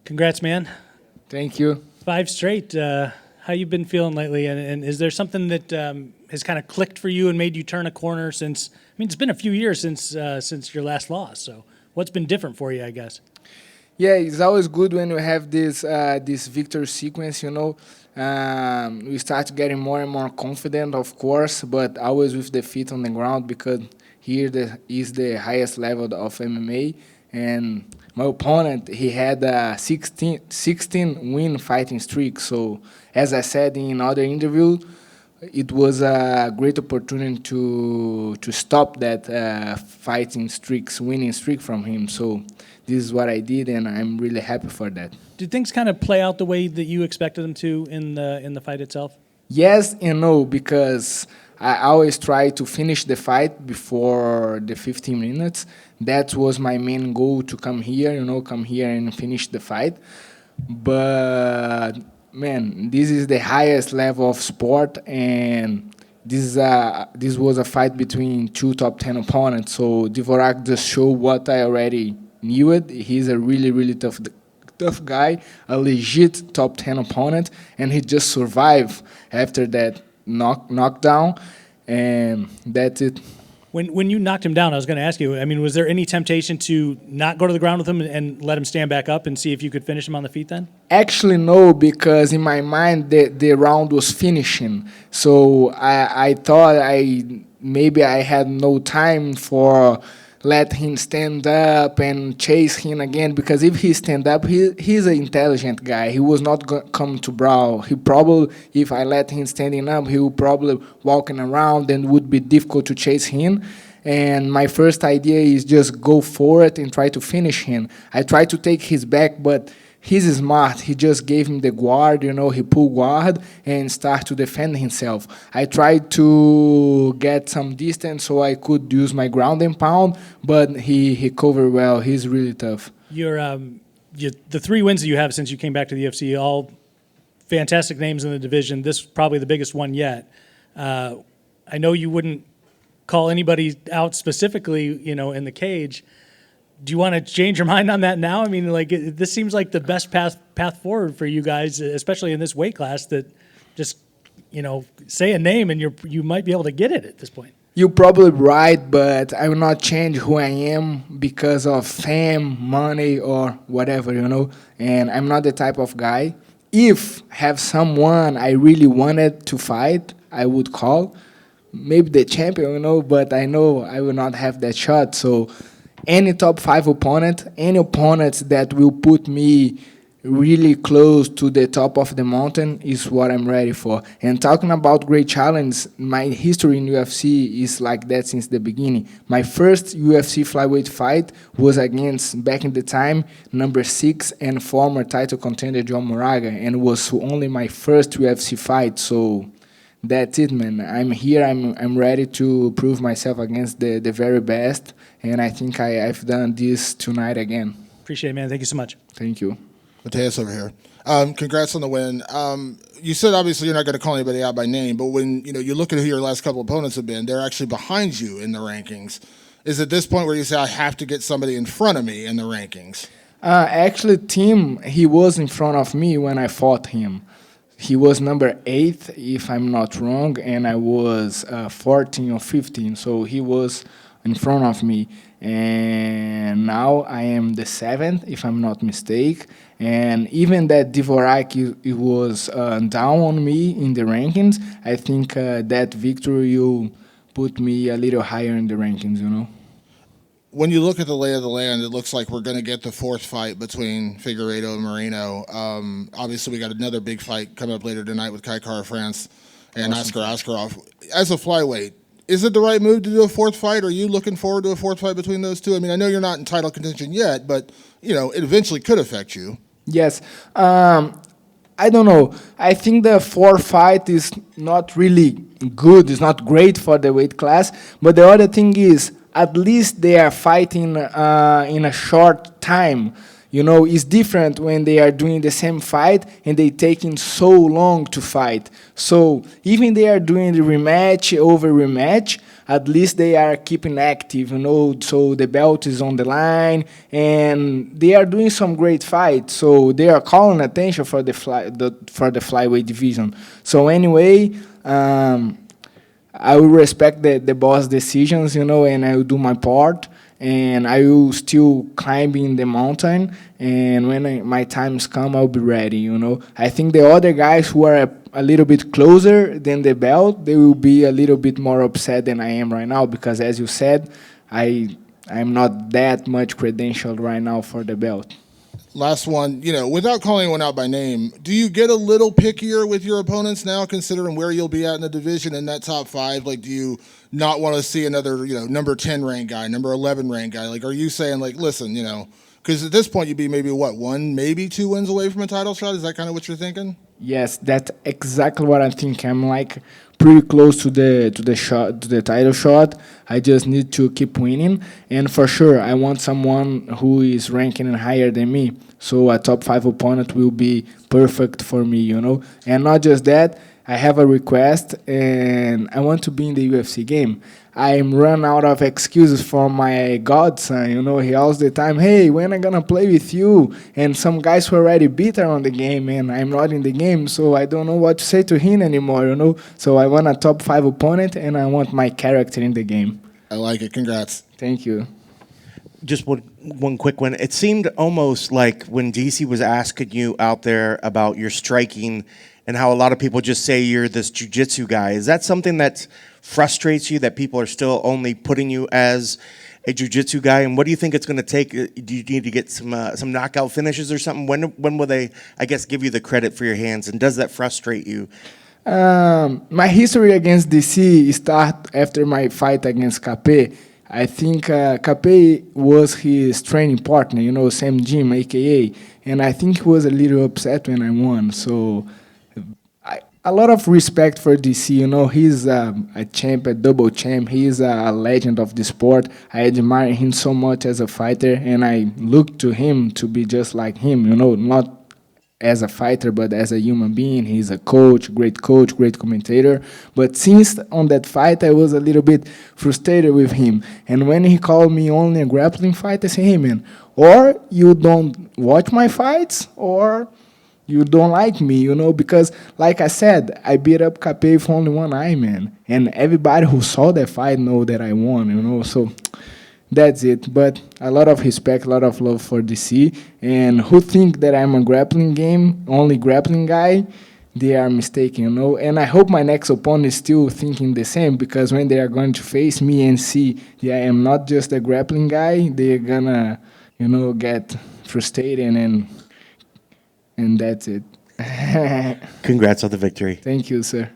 Congrats, man. Thank you. 5 straight. How you been feeling lately? And is there something that has kind of clicked for you and made you turn a corner since? I mean, it's been a few years since your last loss. So what's been different for you, I guess? Yeah, it's always good when we have this victory sequence. We start getting more and more confident, of course, but always with the feet on the ground because here is the highest level of MMA. And my opponent, he had a 16 win fighting streak. So as I said in other interview, it was a great opportunity to stop that winning streak from him. So this is what I did, and I'm really happy for that. Did things kind of play out the way that you expected them to in the fight itself? Yes and no, because I always try to finish the fight before the 15 minutes. That was my main goal, to come here and finish the fight. But man, this is the highest level of sport, and this was a fight between 2 top 10 opponents. So Dvorak just showed what I already knew it. He's a really, really tough guy, a legit top 10 opponent, and he just survived after that knockdown, and that's it. When you knocked him down, I was going to ask you, I mean, was there any temptation to not go to the ground with him and let him stand back up and see if you could finish him on the feet then? Actually, no, because in my mind, the round was finishing. So I thought maybe I had no time for let him stand up and chase him again, because if he stand up, he's an intelligent guy. He was not come to brawl. He probably, if I let him standing up, he would probably walking around and would be difficult to chase him. And my first idea is just go for it and try to finish him. I tried to take his back, but he's smart. He just gave him the guard, he pulled guard and start to defend himself. I tried to get some distance so I could use my ground and pound, but he covered well. He's really tough. The 3 wins that you have since you came back to the UFC, all fantastic names in the division. This is probably the biggest one yet. I know you wouldn't call anybody out specifically, in the cage. Do you want to change your mind on that now? I mean, this seems like the best path forward for you guys, especially in this weight class, that just, say a name and you might be able to get it at this point. You're probably right, but I will not change who I am because of fame, money, or whatever, and I'm not the type of guy. If have someone I really wanted to fight, I would call maybe the champion, but I know I will not have that shot. So any top 5 opponent, any opponent that will put me really close to the top of the mountain is what I'm ready for. And talking about great challenge, my history in UFC is like that since the beginning. My first UFC flyweight fight was against, back in the time, number 6 and former title contender John Moraga, and was only my first UFC fight. So that's it, man. I'm here. I'm ready to prove myself against the very best, and I think I've done this tonight again. Appreciate it, man. Thank you so much. Thank you. Matheus over here. Congrats on the win. You said obviously you're not going to call anybody out by name, but when you look at who your last couple opponents have been, they're actually behind you in the rankings. Is it this point where you say I have to get somebody in front of me in the rankings? Actually, Tim, he was in front of me when I fought him. He was number 8, if I'm not wrong, and I was 14 or 15, so he was in front of me. And now I am the 7th, if I'm not mistaken. And even that Dvorak it was down on me in the rankings, I think that victory will put me a little higher in the rankings, When you look at the lay of the land, it looks like we're going to get the 4th fight between Figueiredo and Moreno. Obviously, we got another big fight coming up later tonight with Kai Kara-France and Askar Askarov. As a flyweight, is it the right move to do a 4th fight? Are you looking forward to a 4th fight between those two? I mean, I know you're not in title contention yet, but, it eventually could affect you. Yes. I don't know. I think the 4th fight is not really good. It's not great for the weight class. But the other thing is, at least they are fighting in a short time. It's different when they are doing the same fight and they taking so long to fight. So even they are doing the rematch over rematch, at least they are keeping active, you know, so the belt is on the line, and they are doing some great fights, so they are calling attention for the flyweight division. So anyway, I will respect the boss decisions, you know, and I will do my part, and I will still climbing the mountain, and when my times come, I'll be ready, you know. I think the other guys who are a little bit closer than the belt, they will be a little bit more upset than I am right now, because as you said, I'm not that much credentialed right now for the belt. Last one, you know, without calling anyone out by name, do you get a little pickier with your opponents now, considering where you'll be at in the division in that top 5? Like, do you not want to see another, you know, number 10 ranked guy, number 11 ranked guy? Like, are you saying, like, listen, you know, because at this point you'd be maybe, what, 1, maybe 2 wins away from a title shot? Is that kind of what you're thinking? Yes, that's exactly what I think. I'm like pretty close to the title shot. I just need to keep winning, and for sure, I want someone who is ranking higher than me. So a top 5 opponent will be perfect for me, you know. And not just that, I have a request, and I want to be in the UFC game. I'm run out of excuses for my godson, you know. He all the time, hey, when am I gonna play with you? And some guys who already beat her on the game, and I'm not in the game, so I don't know what to say to him anymore, you know. So I want a top 5 opponent, and I want my character in the game. I like it. Congrats. Thank you. Just one quick one. It seemed almost like when DC was asking you out there about your striking and how a lot of people just say you're this jiu-jitsu guy. Is that something that frustrates you, that people are still only putting you as a jiu-jitsu guy? And what do you think it's going to take? Do you need to get some knockout finishes or something? When will they, I guess, give you the credit for your hands? And does that frustrate you? My history against DC start after my fight against Capé. I think Capé was his training partner, you know, Sam Jim, a.k.a. And I think he was a little upset when I won. So a lot of respect for DC, you know. He's a champ, a double champ. He's a legend of the sport. I admire him so much as a fighter, and I look to him to be just like him, you know, not as a fighter, but as a human being. He's a coach, great commentator. But since on that fight, I was a little bit frustrated with him. And when he called me only a grappling fight, I said, hey, man, or you don't watch my fights, or you don't like me, you know, because, like I said, I beat up Capé with only one eye, man. And everybody who saw that fight know that I won, you know, so that's it. But a lot of respect, a lot of love for DC. And who think that I'm a grappling game, only grappling guy, they are mistaken, you know. And I hope my next opponent is still thinking the same, because when they are going to face me and see that I am not just a grappling guy, they're gonna, you know, get frustrated, and that's it. Congrats on the victory. Thank you, sir.